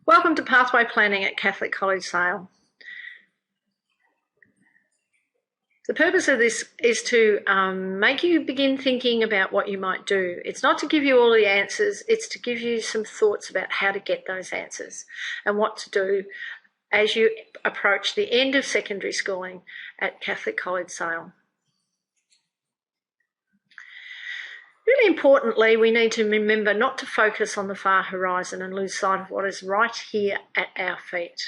Welcome to Pathway Planning at Catholic College Sale. The purpose of this is to make you begin thinking about what you might do. It's not to give you all the answers, it's to give you some thoughts about how to get those answers and what to do as you approach the end of secondary schooling at Catholic College Sale. Really importantly, we need to remember not to focus on the far horizon and lose sight of what is right here at our feet.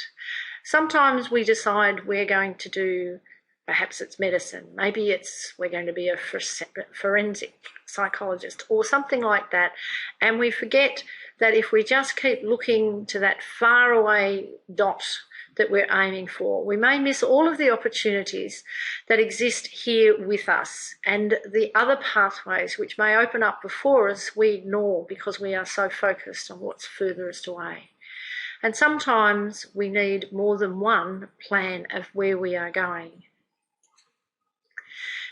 Sometimes we decide we're going to do, perhaps it's medicine, maybe we're going to be a forensic psychologist or something like that, and we forget that if we just keep looking to that far away dot that we're aiming for, we may miss all of the opportunities that exist here with us, and the other pathways which may open up before us we ignore because we are so focused on what's furthest away. And sometimes we need more than one plan of where we are going.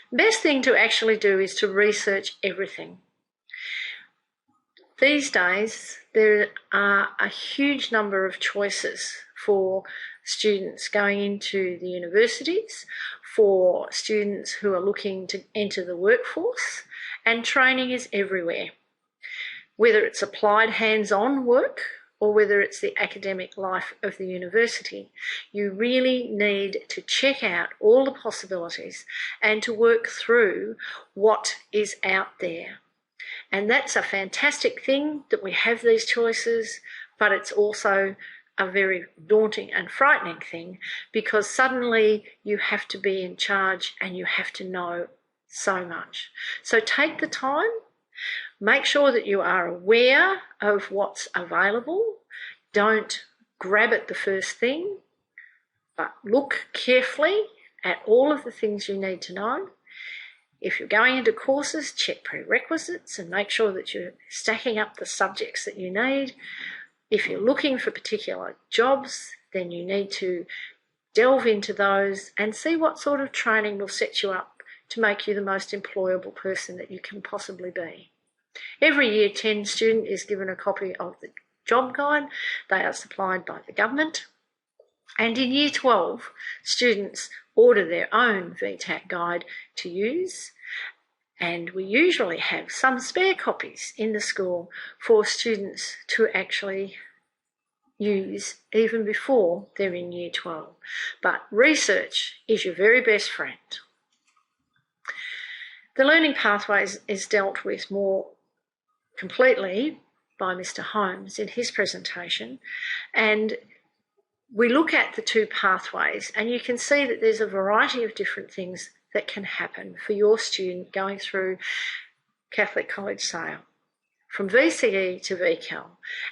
The best thing to actually do is to research everything. These days, there are a huge number of choices for students going into the universities, for students who are looking to enter the workforce, and training is everywhere. Whether it's applied hands-on work or whether it's the academic life of the university, you really need to check out all the possibilities and to work through what is out there. And that's a fantastic thing that we have these choices, but it's also a very daunting and frightening thing because suddenly you have to be in charge and you have to know so much. So take the time, make sure that you are aware of what's available. Don't grab at the first thing, but look carefully at all of the things you need to know. If you're going into courses, check prerequisites and make sure that you're stacking up the subjects that you need. If you're looking for particular jobs, then you need to delve into those and see what sort of training will set you up to make you the most employable person that you can possibly be. Every Year 10 student is given a copy of the job guide. They are supplied by the government. And in Year 12, students order their own VTAC guide to use, and we usually have some spare copies in the school for students to actually use even before they're in Year 12. But research is your very best friend. The learning pathways is dealt with more completely by Mr. Holmes in his presentation, and we look at the two pathways and you can see that there's a variety of different things that can happen for your student going through Catholic College Sale, from VCE to VCAL.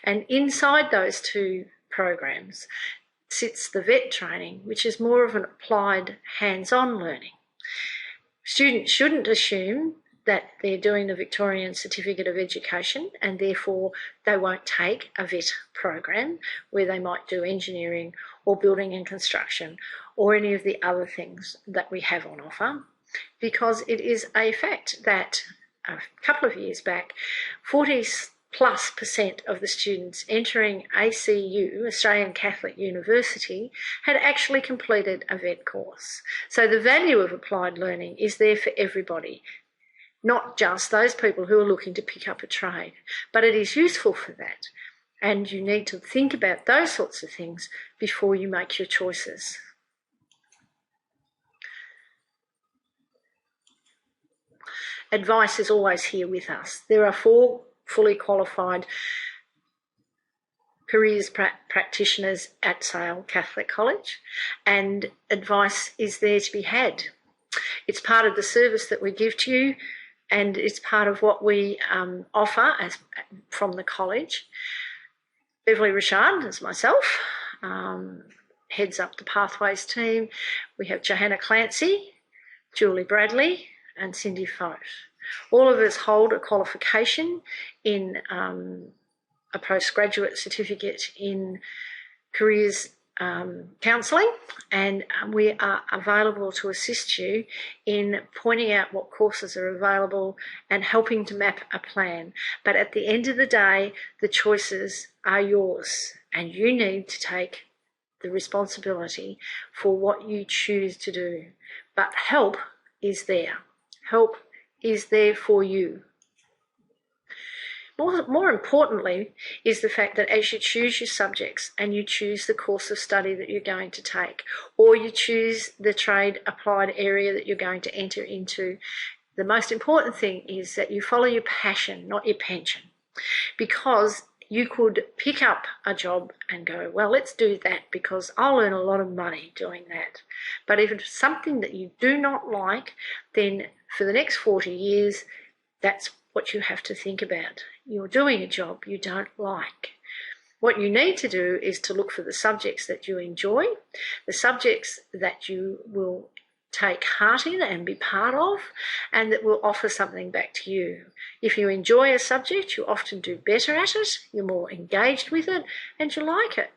And inside those two programs sits the VET training, which is more of an applied hands-on learning. Students shouldn't assume that they're doing the Victorian Certificate of Education and therefore they won't take a VET program where they might do engineering or building and construction or any of the other things that we have on offer, because it is a fact that a couple of years back, 40+% of the students entering ACU, Australian Catholic University, had actually completed a VET course. So the value of applied learning is there for everybody, not just those people who are looking to pick up a trade, but it is useful for that. And you need to think about those sorts of things before you make your choices. Advice is always here with us. There are 4 fully qualified careers practitioners at Sale Catholic College, and advice is there to be had. It's part of the service that we give to you, and it's part of what we offer from the college. Beverly Richard is myself, heads up the Pathways team. We have Johanna Clancy, Julie Bradley and Cindy Fote. All of us hold a qualification in a postgraduate certificate in careers counselling, and we are available to assist you in pointing out what courses are available and helping to map a plan. But at the end of the day, the choices are yours. and you need to take the responsibility for what you choose to do. But help is there. Help is there for you. More importantly is the fact that as you choose your subjects and you choose the course of study that you're going to take, or you choose the trade applied area that you're going to enter into, the most important thing is that you follow your passion, not your pension. Because you could pick up a job and go, well, let's do that because I'll earn a lot of money doing that. But if it's something that you do not like, then for the next 40 years, that's what you have to think about. You're doing a job you don't like. What you need to do is to look for the subjects that you enjoy, the subjects that you will take heart in and be part of, and that will offer something back to you. If you enjoy a subject, you often do better at it, you're more engaged with it, and you like it.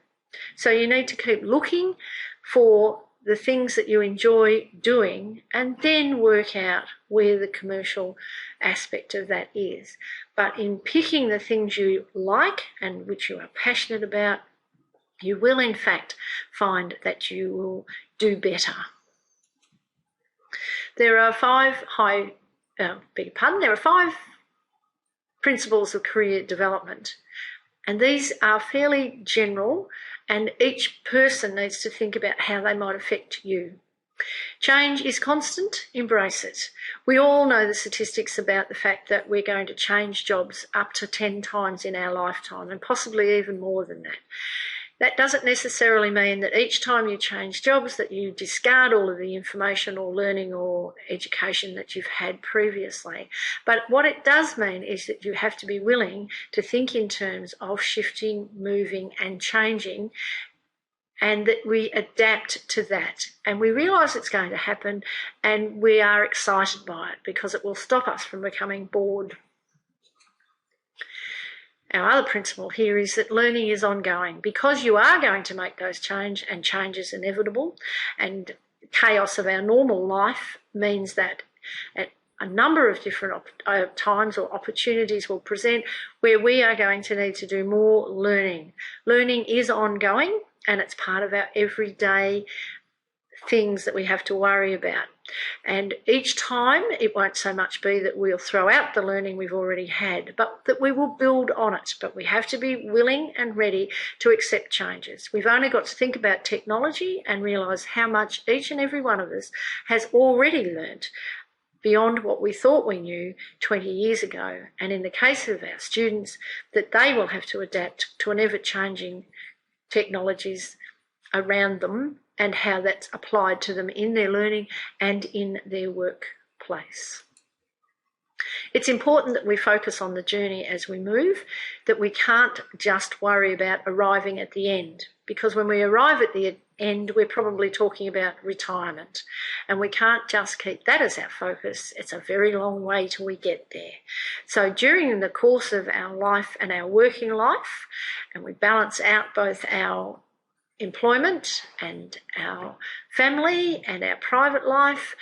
So you need to keep looking for the things that you enjoy doing and then work out where the commercial aspect of that is. But in picking the things you like and which you are passionate about, you will in fact find that you will do better. There are five principles of career development, and these are fairly general, and each person needs to think about how they might affect you. Change is constant, embrace it. We all know the statistics about the fact that we're going to change jobs up to 10 times in our lifetime, and possibly even more than that. That doesn't necessarily mean that each time you change jobs that you discard all of the information or learning or education that you've had previously. But what it does mean is that you have to be willing to think in terms of shifting, moving and changing, and that we adapt to that. And we realise it's going to happen and we are excited by it because it will stop us from becoming bored. Our other principle here is that learning is ongoing. Because you are going to make those change, and change is inevitable, and chaos of our normal life means that at a number of different times or opportunities will present where we are going to need to do more learning. Learning is ongoing and it's part of our everyday things that we have to worry about. And each time it won't so much be that we'll throw out the learning we've already had, but that we will build on it. But we have to be willing and ready to accept changes. We've only got to think about technology and realise how much each and every one of us has already learnt beyond what we thought we knew 20 years ago. And in the case of our students, that they will have to adapt to an ever-changing technologies around them and how that's applied to them in their learning and in their workplace. It's important that we focus on the journey as we move, that we can't just worry about arriving at the end, because when we arrive at the end, we're probably talking about retirement, and we can't just keep that as our focus. It's a very long way till we get there. So during the course of our life and our working life, and we balance out both our employment and our family and our private life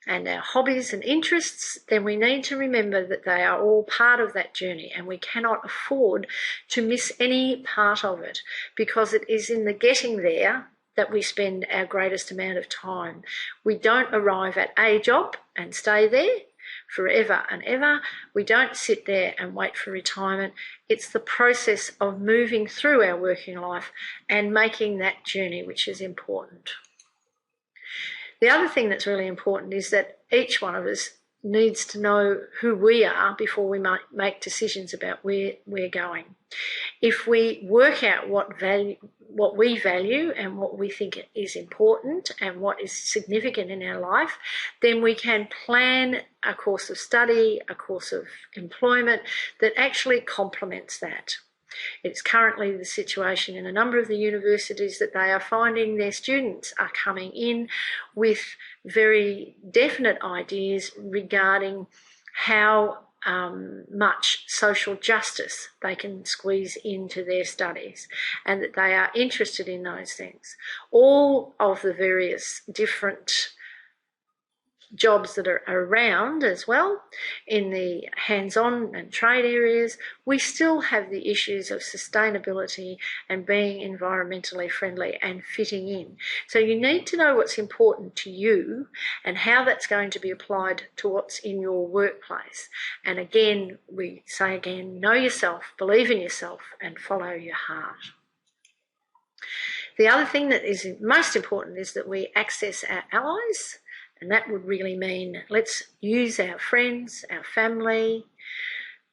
and our hobbies and interests, then we need to remember that they are all part of that journey, and we cannot afford to miss any part of it, because it is in the getting there that we spend our greatest amount of time. We don't arrive at a job and stay there forever and ever. We don't sit there and wait for retirement. It's the process of moving through our working life and making that journey which is important. The other thing that's really important is that each one of us needs to know who we are before we might make decisions about where we're going. If we work out what we value and what we think is important and what is significant in our life, then we can plan a course of study, a course of employment that actually complements that. It's currently the situation in a number of the universities that they are finding their students are coming in with very definite ideas regarding how much social justice they can squeeze into their studies, and that they are interested in those things. All of the various different jobs that are around as well in the hands-on and trade areas, we still have the issues of sustainability and being environmentally friendly and fitting in. So you need to know what's important to you and how that's going to be applied to what's in your workplace. And again, we say again, know yourself, believe in yourself, and follow your heart. The other thing that is most important is that we access our allies. And that would really mean let's use our friends, our family,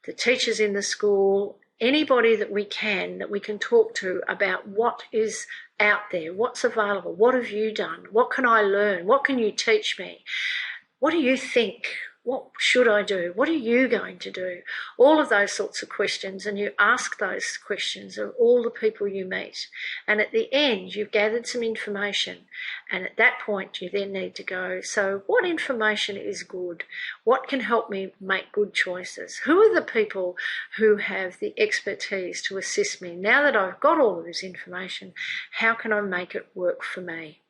the teachers in the school, anybody that we can talk to about what is out there, what's available, what have you done, what can I learn, what can you teach me, what do you think, what should I do, what are you going to do, all of those sorts of questions. And you ask those questions of all the people you meet, and at the end you've gathered some information, and at that point you then need to go, so what information is good, what can help me make good choices, who are the people who have the expertise to assist me now that I've got all of this information, how can I make it work for me?